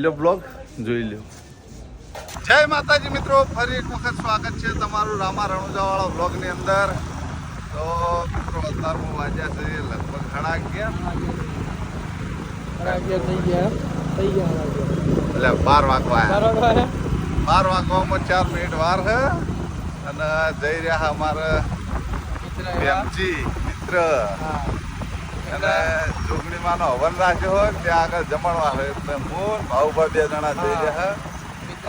લો blog જોઈ લો. જય માતાજી મિત્રો, ફરી એક વખત સ્વાગત છે તમારું રામા રણુજાવાળા બ્લોગની અંદર. તો મિત્રો અત્યારમાં વાગ્યા છે લગભગ 11:30 થઈ ગયા એટલે 12 વાગવા 12 વાગવામાં 4 મિનિટ વાર છે અને જઈ રહ્યા અમારા પ્રેમજી મિત્ર અને જોગણીમાંનો હવન રાખ્યો હોય ત્યાં આગળ જમણવા હોય એટલે હું ભાઉભા 2 જણા જઈ રહ્યા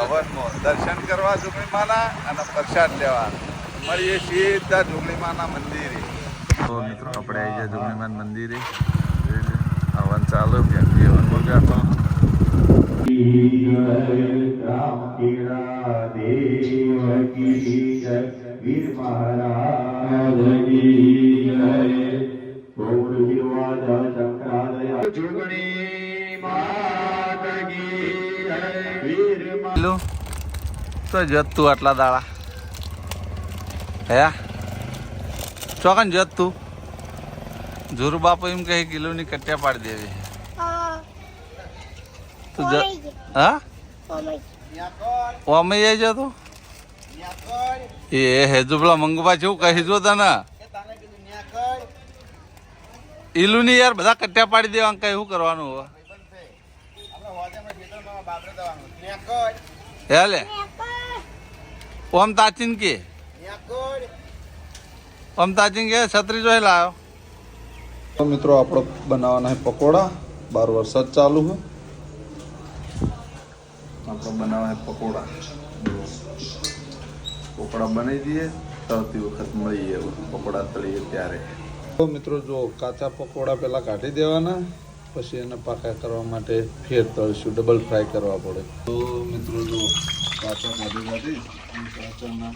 હવનમાં દર્શન કરવા જોગણીમાના અને પ્રસાદ લેવા. મળીએ સીધા જોગણીમાના મંદિરે. તો મિત્રો આપણે આવી ગયા જોગણીમાન મંદિરે. હવન ચાલુ પ્રેમજી હવન બોલ્યા વીર મહારાજ કી જય. ગૌર વિવાદ શંકરાલય જોગણી માત કી જય. વીર તો જત તું આટલા દાડા હે ચોકન જત તું જોરુ બાપુ એમ કહે કિલોની કટ્યા પાડી દેવી તું હા ઓમે જાય છે તું એ હેજુ પેલા મંગવા જેવું કહી જો તને ઈલું ની યાર બધા કટ્યા પાડી દેવા કઈ શું કરવાનું હવે હે લે ઓમ તાચીન કે છત્રી જોઈ લાયો. તો મિત્રો આપણે બનાવવાના છે પકોડા. બહાર વરસાદ ચાલુ છે. આપણે બનાવવા છે પકોડા. પકોડા બનાવી દઈએ તળતી વખત મળીએ પકોડા તળીએ ત્યારે. તો મિત્રો જો કાચા પકોડા પહેલાં કાઢી દેવાના પછી એને પાકા કરવા માટે ફેર તળીશું. ડબલ ફ્રાય કરવા પડે. તો મિત્રો જો કાચા કાઢી કાચાના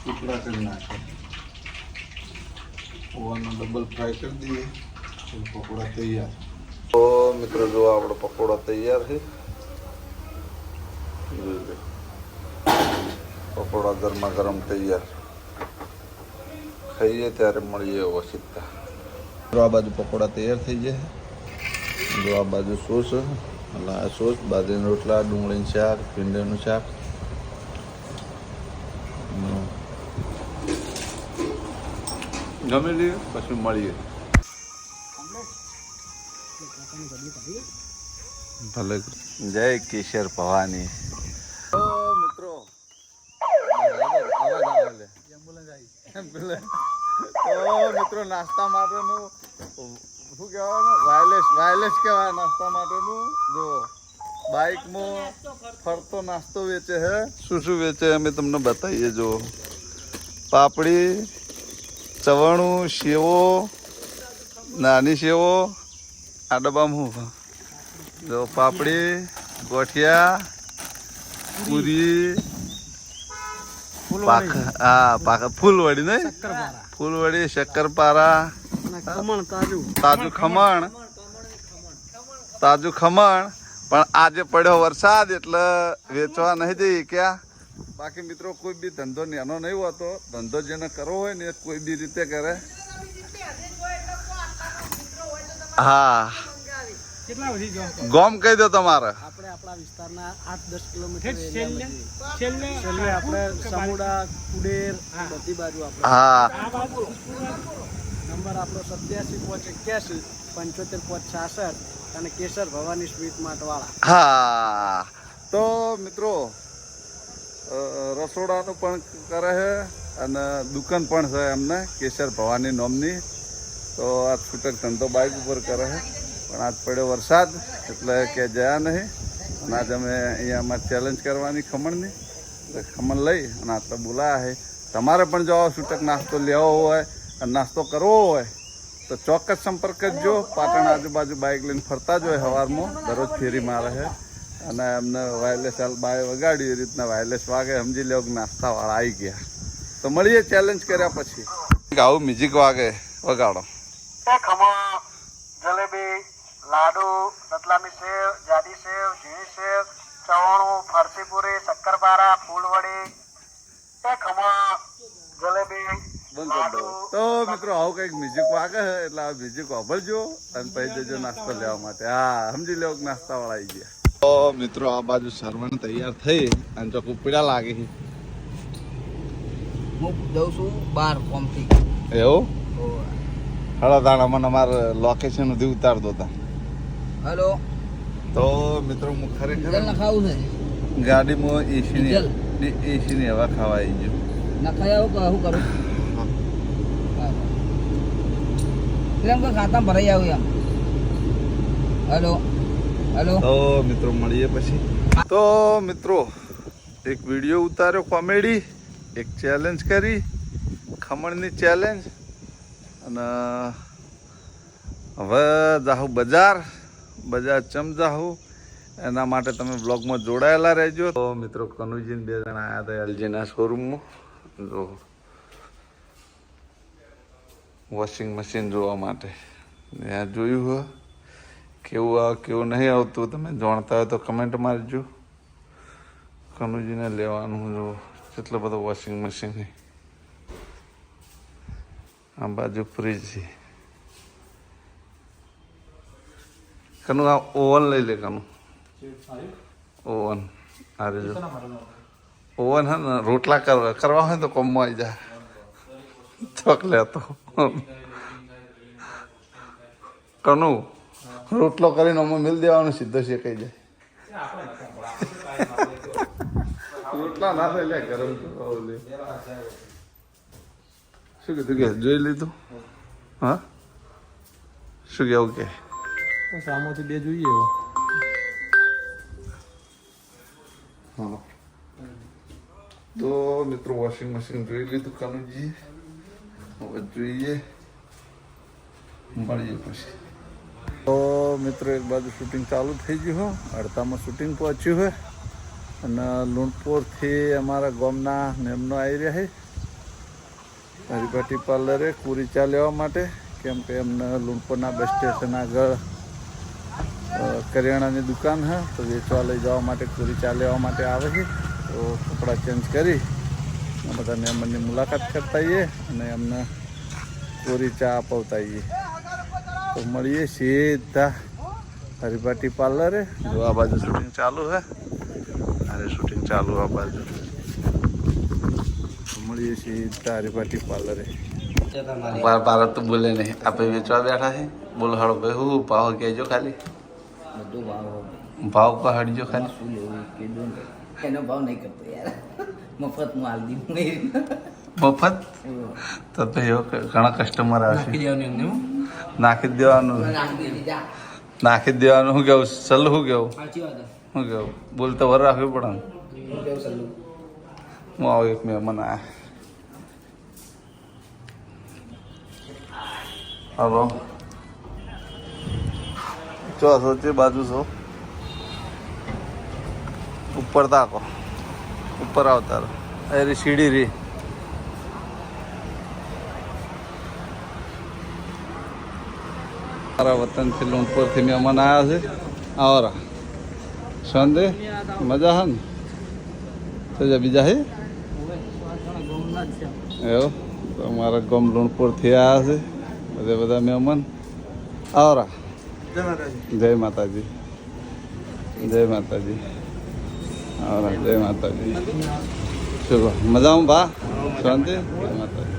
ટુકડા કરી નાખે ઓવનમાં ડબલ ફ્રાય કરી દઈએ પકોડા તૈયાર. તો મિત્રો જો આપણો પકોડા તૈયાર છે. પકોડા ગરમા ગરમ તૈયાર. ખાઈએ ત્યારે મળીએ ઓછીતા. જો આ બાજુ પકોડા તૈયાર થઈ જાય. જો આ બાજુ સોસ એટલે આ સોસ, બાજરીના રોટલા, ડુંગળીનું શાક, ભીંડાનું શાક. જમી લઈએ પછી મળીએ. ભલે. જય કેશર ભવાની. મિત્રો મિત્રો નાસ્તા માટેનું શું કહેવાનું વાયરલેસ કહેવાય. નાસ્તા માટેનું જો બાઇકમાં ફરતો નાસ્તો વેચે છે. શું વેચે અમે તમને બતાવીએ. જો પાપડી, ચવાણું, સેવો, નાની સેવો. આ ડબ્બામાં શું જો પાપડી, ગોઠિયા, પૂરી, ફૂલવડી નહીં ફૂલવડી, શક્કરપારા, તાજું ખમણ. પણ આજે પડ્યો વરસાદ એટલે વેચવા નહીં જઈએ ક્યાં. બાકી મિત્રો કોઈ બી ધંધો નાનો નહીં હોતો. ધંધો જેને કરવો હોય ને કોઈ બી રીતે કરે. હા ગોમ કહી દો તમારે. આપણે આપણા વિસ્તારના 8-10 કિલોમીટર છેલ્લે આપણે સમુડા, કુડેર બધી બાજુ આપણે. હા નંબર આપણો 87-581-75-66 અને કેસર ભવાની સ્વીટ માર્ટ વાળા. હા તો મિત્રો રસોડાનું પણ કરે છે અને દુકાન પણ છે એમને કેસર ભવાની નામની. તો આ છૂટક ધંધો બાઇક ઉપર કરે છે. પણ આજ પડ્યો વરસાદ એટલે કે જયા નહીં. અને આજે અમે અહીંયા અમારે ચેલેન્જ કરવાની ખમણની. એટલે ખમણ લઈ અને આટલા બોલાયા છે. તમારે પણ જો છૂટક નાસ્તો લેવો હોય અને નાસ્તો કરવો હોય તો ચોક્કસ સંપર્ક કરજો. પાટણ આજુબાજુ બાઇક લઈને ફરતા જ હોય. સવારમાં દરરોજ ફેરી મારે છે અને એમને વાયરલેસ બાય વગાડ્યું. એ રીતના વાયરલેસ વાગે સમજી લો કે નાસ્તાવાળા આવી ગયા. તો મળીએ ચેલેન્જ કર્યા પછી. આવું મ્યુઝિક વાગે વગાડો. ખમણ, જલેબી, લાડુ, રતલામી સેવ, જાડી સેવ, ઝીણી સેવ, ચવાણું, ફરસીપુરી, શક્કરપારા, ફૂલવડી, ખમણ, જલેબી. તો મિત્રો આવું કંઈક મ્યુઝિક વાગે છે એટલે આ મ્યુઝિક વાપરજો અને પછી જજો નાસ્તો લેવા માટે. હા સમજી લો નાસ્તા વાળા આવી ગયા. તો મિત્રો આ બાજુ સરવણ તૈયાર થઈ અને જો કુપડા લાગે છે હું જઉં છું 12 કોમથી. એવું હળો તાણ મને અમારે લોકેશન સુધી ઉતાર દો તા. હેલો તો મિત્રો હું ખરેખર ખાવું છે ગાડીમાં એસીની હવા ખાવા આવી ગયું. નખાય આવું કે શું કરું કેમ કે ખાતા ભરાઈ આવું એમ. હેલો હેલો તો મિત્રો મળીએ પછી. તો મિત્રો એક વિડીયો ઉતાર્યો કોમેડી, એક ચેલેન્જ કરી ખમણની ચેલેન્જ, અને હવે જાહું બજાર ચમ જાહું એના માટે તમે બ્લોગમાં જોડાયેલા રહેજો. તો મિત્રો કનુજીને 2 જણા આવ્યા હતા એલજીના શોરૂમમાં જો વોશિંગ મશીન જોવા માટે. ત્યાં જોયું હોય કેવું આવે કેવું નહીં આવતું તમે જાણતા હોય તો કમેન્ટ મારજો. કનુજીને લેવાનું જો કેટલો બધો વોશિંગ મશીન છે. આ બાજુ ફ્રીજ છે. કનુ આ ઓવન લઈ લે. કનુ ઓવન આ જો ઓવન હે ને રોટલા કરવા હોય તો કોમમાં આવી જાય ચોક લેતો. કનુ રોટલો કરીને અમે મિલ દેવાનું સીધો શેકાઈ જાય. રોટલા ના થાય લે ગરમ શું કીધું કે જોઈ લીધું? હા શું કેવું કે સામોથી 2 જોઈએ હા. તો મિત્રો વોશિંગ મશીન જોઈ લીધું કનુજી. હવે જોઈએ મળીએ પછી. તો મિત્રો એક બાજુ શૂટિંગ ચાલુ થઈ ગયું હો, અડધામાં શૂટિંગ પહોંચ્યું હોય અને લુણપોરથી અમારા ગામના મેમનો આવી રહ્યા છે હરિભાટી પાર્લરે કુરીચા લેવા માટે. કેમ કે એમને લુણપોરના બસ સ્ટેશન આગળ કરિયાણાની દુકાન છે તો વેચવા લઈ જવા માટે કુરીચા લેવા માટે આવે છે. તો કપડાં ચેન્જ કરી બધા મહેમાનની મુલાકાત કરતા આવીએ અને એમને કુરીચા અપાવતા આવીએ. તો મળીએ સીધા હરિભાટી પાર્લરે. જો આ બાજુ શૂટિંગ ચાલુ છે, અરે શૂટિંગ ચાલુ આ બાજુ. તો મળીએ સીધા હરિભાટી પાર્લરે. ભારત તો બોલે નહીં, આપણે વેચવા બેઠા છે. બોલો હાડો ભાઈ હું ભાવ કહેજો ખાલી. બધું ભાવ પહાડજો ખાલી. એનો ભાવ નહીં કરતો યાર, મફત માં હાલ દી મફત તો ભાઈ ઘણા કસ્ટમર આવશે. નાખી જ દેવાનું. નાખી જ દેવાનું. શું કેવું સલ્લું? શું કેવું? શું કેવું? બોલતો વર રાખવું પડે ને. હું આવું એક મહેમાન આવ્યા. હલો ચો તે બાજુ છો ઉપર તાકો ઉપર આવતા રહો. અરે સીડી રી મારા વતનથી લુણપુરથી મહેમાન આવ્યા છે. આવરા સંદે મજા હે ને? તો બીજા હે એવું તો અમારા ગામ લુણપુરથી આવ્યા છે બધા મહેમાન. આવરા જય માતાજી. જય માતાજી. આવરા જય માતાજી. શું મજામાં ભા? શાંતિ? જય માતાજી.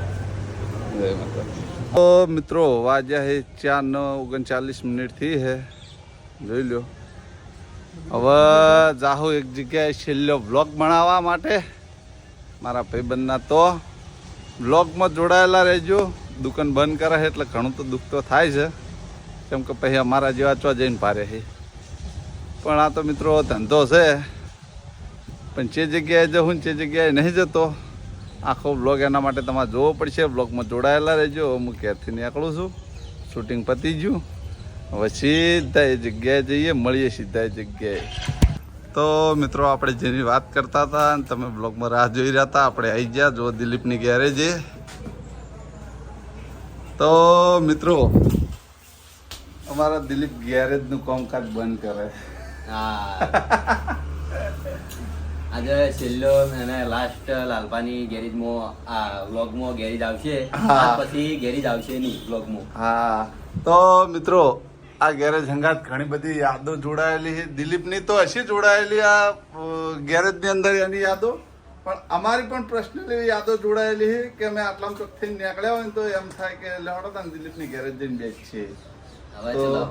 જય માતાજી. તો મિત્રો વાગ્યા છે 4:39 થઈ હે. જોઈ લો. હવે જાહુ એક જગ્યાએ છેલ્લો બ્લોગ બનાવવા માટે મારા ભાઈબંધના. તો બ્લોગમાં જોડાયેલા રહેજો. દુકાન બંધ કરે છે એટલે ઘણું તો દુઃખ તો થાય છે, કેમ કે પછી અમારા જેવા ચો જઈને ભારે છે. પણ આ તો મિત્રો ધંધો છે. પણ જે જગ્યાએ જવું ને જે જગ્યાએ નહીં જતો. આખો બ્લોગ એના માટે તમારે જોવો પડશે. બ્લોગમાં જોડાયેલા રહેજો. હું ઘેરથી નીકળું છું, શૂટિંગ પતી ગયું. હવે સીધા એ જગ્યાએ જઈએ, મળીએ સીધા એ જગ્યાએ. તો મિત્રો આપણે જેની વાત કરતા હતા અને તમે બ્લોગમાં રાહ જોઈ રહ્યા હતા, આપણે આવી ગયા જો દિલીપની ગેરેજે. તો મિત્રો અમારા દિલીપ ગેરેજનું કામકાજ બંધ કરે. આજે છેલ્લો અને લાસ્ટ લાલપાની ગેરેજમાં આ વ્લોગમાં ગેરેજ આવશે. પછી ગેરેજ આવશે નહીં વ્લોગમાં. હા તો મિત્રો આ ગેરેજ હંગાત ઘણી બધી યાદો જોડાયેલી છે. દિલીપની તો હશે જોડાયેલી આ ગેરેજની અંદર એની યાદો, પણ અમારી પણ પર્સનલી યાદો જોડાયેલી છે કે અમે આટલામાં ચોકથી નીકળ્યા હોય ને તો એમ થાય કે લેવડો તમે દિલીપની ગેરેજ જઈને બેસીએ. હવે તો ચલો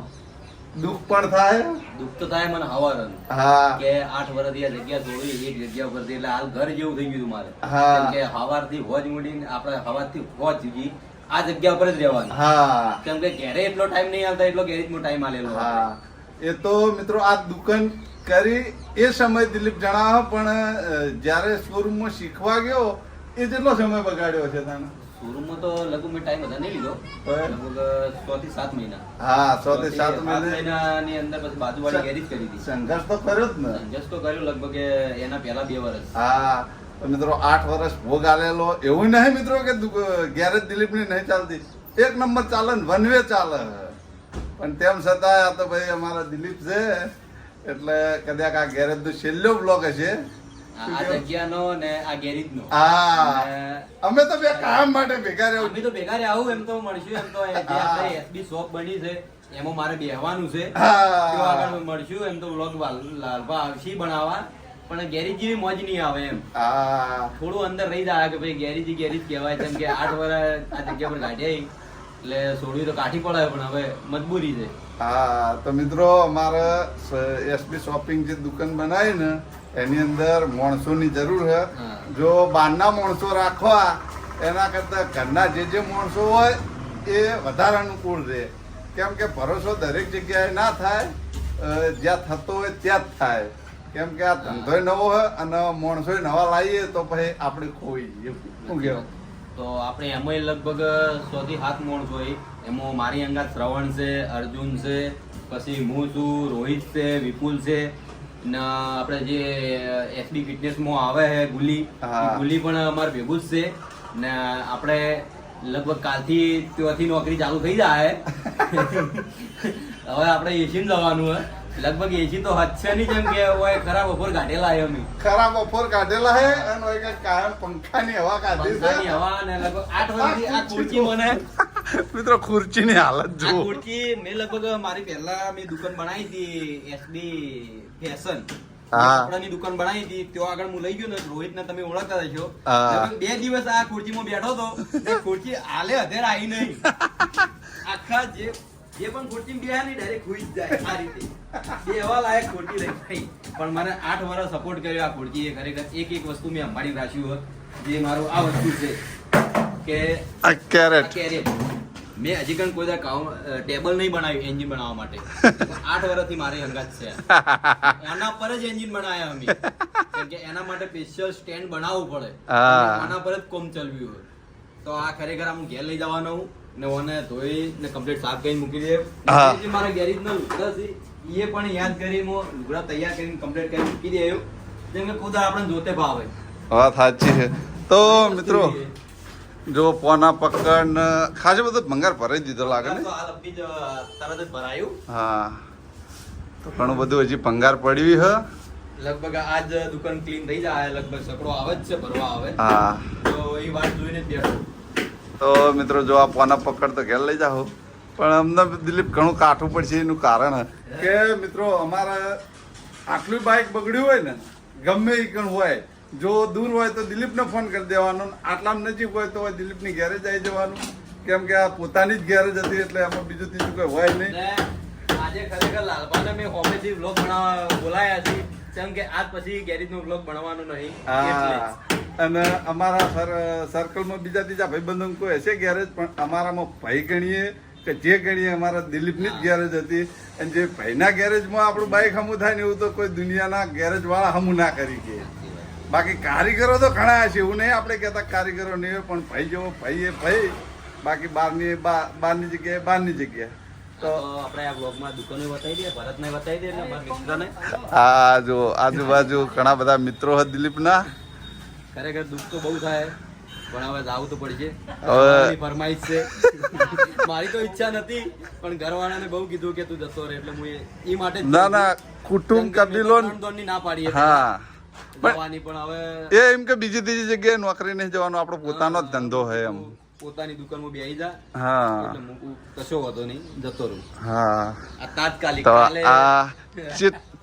દુઃખ પણ થાય. દુઃખ તો થાય મને હવારનું હા કે 8 વર્ષથી આ જગ્યા છોડી એક જગ્યા પરથી, એટલે હાલ ઘર જેવું થઈ ગયું મારે. હા. કેમ કે હવારથી હોજ મૂડીને આપણે હવારથી હોજ સુધી આ જગ્યા પર જ રહેવાનું. હા કેમ કે ઘરે એટલો ટાઈમ નહીં આવતા, એટલો ગેરેજમાં ટાઈમ આલેલો. હા એ તો મિત્રો આ દુકાન કરી એ સમય દિલીપ જણાવો, પણ જ્યારે શોરૂમમાં શીખવા ગયો એ જેટલો સમય બગાડ્યો છે તને? શોરૂમમાં તો લગભગ મેં ટાઈમ બધા નહીં લીધો, બરાબર. લગભગ 6 થી 7 મહિના. હા 6 થી 7 7 મહિને મહિનાની અંદર પછી બાજુવાળી ગેરેજ કરી હતી. સંઘર્ષ તો કર્યો જ ને. સંઘર્ષ તો કર્યું લગભગ એના પહેલા 2 વર્ષ. હા તો મિત્રો 8 વર્ષ ભોગ આલેલો. એવું નહીં મિત્રો કે ગેરેજ દિલીપની નહીં ચાલતી, એક નંબર ચાલે ને વન વે ચાલે, પણ તેમ છતાં આ તો ભાઈ અમારા દિલીપ છે એટલે કદાચ આ ગેરેજ નો છેલ્લો બ્લોક હશે. આ જગ્યાનો ને આ ગેરેજનો. હા અને અમે તો બે કામ માટે ભેગા રહ્યો. અમે તો ભેગા રહ્યા આવું એમ તો મળશું, એમ તો જે આપણે SB શોપ બની છે એમાં મારે બેહવાનું છે. હા. તો આગળ મળશું, એમ તો વ્લોગ લાલભા આવશે બનાવવા, પણ ગેરેજ જેવી મોજ નહીં આવે એમ. હા થોડું અંદર રહી જાય કે ભાઈ ગેરેજ કહેવાય, જેમ કે 8 વર્ષ આ જગ્યા પર કાઢ્યા એટલે છોડવી તો કાઢી પડે, પણ હવે મજબૂરી છે. હા તો મિત્રો અમારે એસબી શોપિંગ જે દુકાન બનાવી ને એની અંદર માણસોની જરૂર છે. હા. જો બહારના માણસો રાખવા એના કરતા ઘરના જે માણસો હોય એ વધારે અનુકૂળ રહે. કેમ કે ભરોસો દરેક જગ્યાએ ના થાય, જ્યાં થતો હોય ત્યાં જ થાય. કેમ કે આ ધંધોય નવો હોય અને માણસોય નવા લાવીએ તો પછી આપણે ખોઈ જઈએ. શું કહેવાય? તો આપણે એમાંય લગભગ 6 થી 7 માણસ હોય. એમાં મારી અંગાત શ્રવણ છે, અર્જુન છે, પછી હું છું, રોહિત છે, વિપુલ છે, ને આપણે જે એસબી ફિટનેસમાં આવે છે ગુલી, હા. ઈ ગુલી પણ અમારે ભેગું જ છે. ને આપણે લગભગ કાલથી ત્યાંથી નોકરી ચાલુ થઈ જાય. હવે આપણે એસી જવાનું હોય. લગભગ એસી તો હદ છે નહીં, જેમ કે ઓય ખરાબ બપોર કાઢેલા છે અમે. ખરાબ બપોર કાઢેલા હે અને ઓય કે કાયમ પંખાની હવા કાઢી પંખાની છે. હવા ને લગભગ 8 વર્ષથી આ ખુરચી મને મિત્રો ખુરચીની હાલત આ જુઓ. ખુરચી મેં લગભગ મારી પહેલા મેં દુકાન બનાવી હતી એસબી ફેશન હા. કપડાની દુકાન બનાવી હતી. ત્યાં આગળ હું લઈ ગયો ને, રોહિત ને તમે ઓળખતા હશો. હા. લગભગ 2 દિવસ આ ખુરચીમાં બેઠો હતો, તે ખુરચી હાલે અધેર આવી નહીં. આખા જે પણ ખુરચી બેહા નહીં ડાયરેક્ટ હુઈ જ જાય આ રીતે. બેહવા લાયક ખુરચી રહી ગઈ. પણ મને 8 વર્ષ સપોર્ટ કર્યો આ ખુરચીએ. ખરેખર એક વસ્તુ મેં અંબાડી રાખ્યું હોત, જે મારું આ વસ્તુ છે કે આ કેરેટ. કેરેટ. મેં હજી પણ કોઈ ટેબલ નહીં બનાવ્યું એન્જિન બનાવવા માટે. 8 વર્ષથી મારી હંગાત છે. એના પર જ એન્જિન બનાવ્યા અમે. કેમ કે એના માટે સ્પેશિયલ સ્ટેન્ડ બનાવવું પડે. હા. આના પર જ કોમ ચલવ્યું હોય. તો આ ખરેખર આમ ઘેર લઈ જવાનો હું ને ઓને ધોઈ ને કમ્પ્લીટ સાફ કરીને મૂકી દે. હા. જે મારા ગેરેજ નો લુગડા છે એ પણ યાદ કરી લુગડા તૈયાર કરીને કમ્પ્લીટ કરીને મૂકી દે. જેમ કે ખુદ આપણે જોતે ભાવે. વાત સાચી છે. તો મિત્રો જો પોના પકડ ને ખાસ બધું ભંગાર ભરાઈ દીધો લાગે ને. તો હાલ અબી જ તરત જ ભરાયું. હા તો ઘણું બધું હજી ભંગાર પડ્યું છે. લગભગ આજ દુકાન ક્લીન થઈ જાય. લગભગ સકડો આવે જ છે, ભરવા આવે. હા તો એ વાત જોઈને જ બેઠો. તો મિત્રો જો આ પોના પકડ તો ઘેર લઈ જાઓ, પણ અમને દિલીપ ઘણું કાઠું પડશે. એનું કારણ કે મિત્રો અમારે આટલું બાઇક બગડ્યું હોય ને, ગમે એ કણ હોય, જો દૂર હોય તો દિલીપને ફોન કરી દેવાનો, આટલામાં નજીક હોય તો દિલીપની ગેરેજ આવી જવાનું. કેમ કે આ પોતાની જ ગેરેજ હતી એટલે એમાં બીજું ત્રીજું કોઈ હોય નહીં. ને આજે ખરેખર લાલભાને મેં હોમેથી વ્લોગ બનાવવા બોલાયા છે. કેમ કે આજ પછી ગેરેજ નો વ્લોગ બનાવવાનો નહીં. એટલે હા અને અમારા સર્કલમાં બીજા ત્રીજા ભાઈબંધો કોઈ હશે ગેરેજ, પણ અમારામાં ભાઈ ગણીએ કે જે ગણીએ અમારા દિલીપની જ ગેરેજ હતી. અને જે ભાઈના ગેરેજમાં આપણું બાઈક હમું થાય ને એવું તો કોઈ દુનિયાના ગેરેજ વાળા હમું ના કરી કે. બાકી કારીગરો તો ઘણા હશે, એવું નહીં આપણે કહેતા કારીગરો નહીં, પણ ભાઈ જેવો ભાઈ એ ભાઈ. બાકી બહારની જગ્યાએ બહારની જગ્યાએ. તો આપણે આ વ્લોગમાં દુકાને બતાવી દઈએ, ભરતને બતાવી દઈએ, અમારા મિત્રને. આ જો આજુબાજુ ઘણા બધા મિત્રો હતા દિલીપના. ખરેખર દુઃખ તો બહુ થાય, પણ હવે જાવું તો પડશે. હવે મારી ફરમાઈશ છે. મારી તો ઈચ્છા નથી, પણ ઘરવાળાને બહુ કીધું કે તું જતો રહે, એટલે હું એ માટે જ ના ના કુટુંબ કબીલો ત્રણ ના પાડીએ હા જવાની, પણ હવે એ એમ કે બીજી ત્રીજી જગ્યાએ નોકરી નહીં જવાનું, આપણો પોતાનો જ ધંધો છે એમ. પોતાની દુકાનમાં બેસી જા હા એટલે મૂકું કશો વાંધો નહીં જતો રહું હા આ તાત્કાલિક તો કાલે આ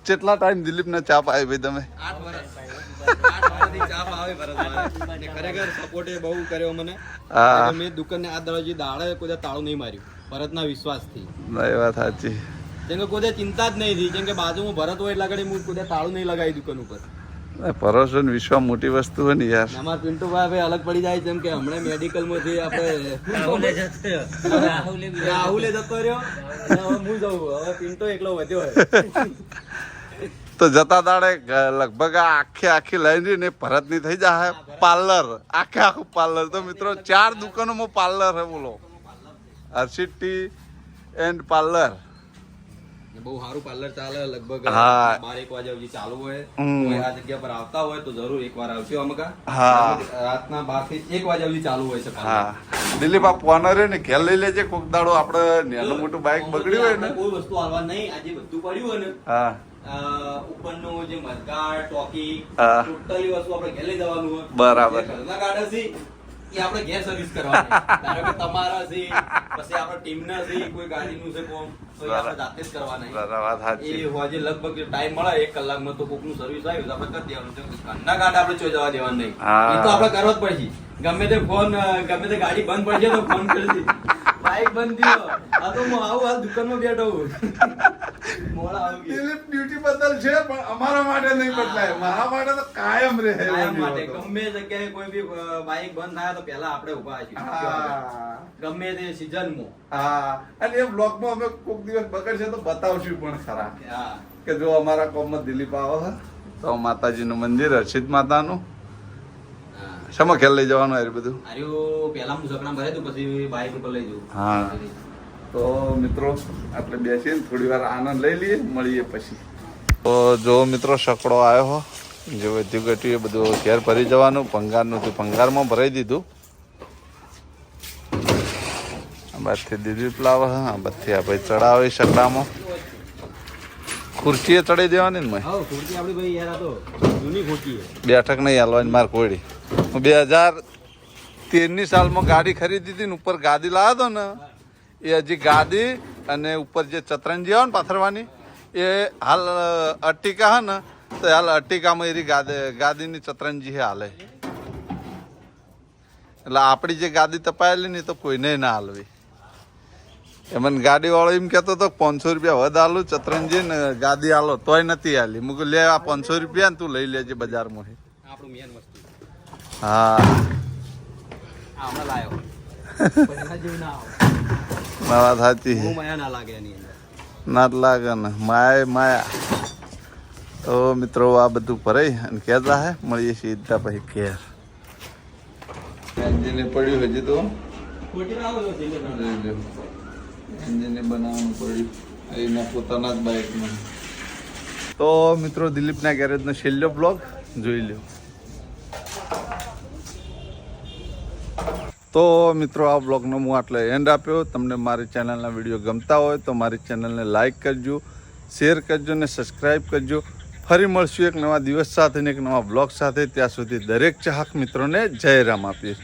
કેટલા ટાઈમ દિલીપને ચા પાય ભાઈ તમે 8 વર્ષથી ચાપ આવે ભરતભાઈ ને ખરેખર સપોર્ટે બહુ કર્યો મને હા એટલે મેં દુકાનને આ દરવાજે દાડે કોઈ તાળું નહીં માર્યું ભરતના વિશ્વાસથી એ વાત સાચી જેમ કે કોઈ ચિંતા જ નહીં થઈ જેમ કે બાજુમાં ભરત હોય એટલે આગળ હું કોઈ તાળું નહીં લગાવી દુકાન ઉપર ભરોસો ને વિશ્વાસ મોટી વસ્તુ હોય ને યાર અમાર પિન્ટુભાઈ અલગ પડી જાય જેમ કે હમણાં મેડિકલ માંથી આપણે રાહુલે જતો રહ્યો અને હવે હું જઉં હવે પિન્ટો એકલો વધ્યો હોય તો જતા દાડે લગભગ આ આખી લાઈન ને ભરતની થઈ જાય પાર્લર આખું પાર્લર તો મિત્રો 4 દુકાનોમાં પાર્લર હે બોલો હર્ષિત ટી એન્ડ પાર્લર બહુ સારું પાર્લર ચાલે લગભગ હા. 12-1 વાગ્યા સુધી ચાલુ હોય કોઈ આ જગ્યા પર આવતા હોય તો જરૂર એકવાર આવજો અમકા હા. રાતના 12 થી 1 વાગ્યા સુધી ચાલુ હોય છે હા દિલીપ આ પોનર ને ઘેર લઈ લેજે કોક દાડો આપણે નાનું મોટું બાઈક બગડ્યું હોય ને કોઈ વસ્તુ આવવા નહીં આજે બધું પડ્યું હોય ને હા ઉપરનું જે મરઘાટ ટોકી હા. ટોટલી વસ્તુ આપણે ઘેર લઈ જવાનું હોય બરાબર. જે ઘરના ગાડા છે એ આપણે ઘેર સર્વિસ કરવાની ધારો કે તમારા છે પછી આપણા ટીમના છે કોઈ ગાડીનું છે કોમ તો એ આપણે જાતે જ કરવાના બરાબર વાત સાચી એ હોજે લગભગ ટાઈમ મળે 1 કલાકમાં તો કોકનું સર્વિસ આવ્યું તો આપણે કરી દેવાનું છે ઘરના ગાડા આપણે ચોઈ જવા દેવાનું નહીં હા. એ તો આપણે કરવા જ પડશે ગમે તે ગાડી બંધ પડશે તો ફોન કરશે બાઈક બંધ થયો આ તો હું આવું હાલ દુકાનમાં બેઠો હું મોડા આવી ગયો દિલીપ ડ્યુટી બદલ છે પણ અમારા માટે નહીં બદલાય મારા માટે તો કાયમ રહે કાયમ માટે ગમે જગ્યાએ કોઈ બી બાઈક બંધ થાય તો પહેલા આપણે ઉભા છીએ હા ગમે તે સિઝનમાં હા અને એ બ્લોગમાં અમે કોક દિવસ બગડશે તો બતાવશું પણ ખરા હા કે જો અમારા કોમમાં દિલીપ આવે છે તો માતાજીનું મંદિર હર્ષિત માતાનું શેમાં ખેલ લઈ જવાનું આ બધું આર્યું પહેલા હું સકડા ભરે તું પછી બાઈક ઉપર લઈ જઉં હા. તો મિત્રો આપણે બેસીને થોડી વાર આનંદ લઈ લઈએ મળીએ પછી તો જો મિત્રો સકડો આવ્યો હો જે વધ્યું ઘટ્યું એ બધું ઘેર ભરી જવાનું ભંગારનું હતું ભંગારમાં ભરાઈ દીધું આ બાદથી દીદી લાવે આ બાદથી આ ભાઈ ચડાવે સકડામાં ખુરશીએ ચડાવી દેવાની ને મેં હા ખુરશી આપણી ભાઈ યાર આ તો જૂની ખુરશી છે બેઠક નહીં હાલવાની માર કોડી હું 2013ની સાલમાં ગાડી ખરીદી હતી ને ઉપર ગાદી લાવ્યો હતો ને એ હજી ગાદી અને ઉપર જે ચતરંજી આવે ને પાથરવાની એ હાલ અર્ટિકા હે ને તો હાલ અર્ટિકામાં એરી ગાદીની ચતરંજી હાલે એટલે આપણી જે ગાદી તપાયેલી ને તો કોઈને ના હાલવી એમને ગાડી વાળો એમ કહેતો હતો 500 રૂપિયા વધ આલું ચતરંજી ને ગાદી હાલો તોય નથી હાલી મું લે આ 500 રૂપિયા ને તું લઈ લેજે બજારમાં આપણું મેન વસ્તુ હા આ હમણાં લાયો પૈસા જેવું ના આવે વાત સાચી બહુ માયા ના લાગે એની અંદર ના જ લાગે ને માયા તો મિત્રો આ બધું ભરાઈ અને કહેતા હે મળીએ સીધા પછી ઘેર એન્જિને પડ્યું હજી તો ખોટી ના આવે તો એન્જિને બનાવવાનું પડ્યું એના પોતાના જ બાઇકમાં તો મિત્રો દિલીપના ગેરેજનો છેલ્લો બ્લોગ જોઈ લ્યો તો મિત્રો આ બ્લોગનો હું આટલે એન્ડ આપ્યો તમને મારી ચેનલના વિડીયો ગમતા હોય તો મારી ચેનલને લાઇક કરજો શેર કરજો ને સબસ્ક્રાઈબ કરજો ફરી મળશું એક નવા દિવસ સાથે ને એક નવા બ્લોગ સાથે ત્યાં સુધી દરેક ચાહક મિત્રોને જય રામ આપીએ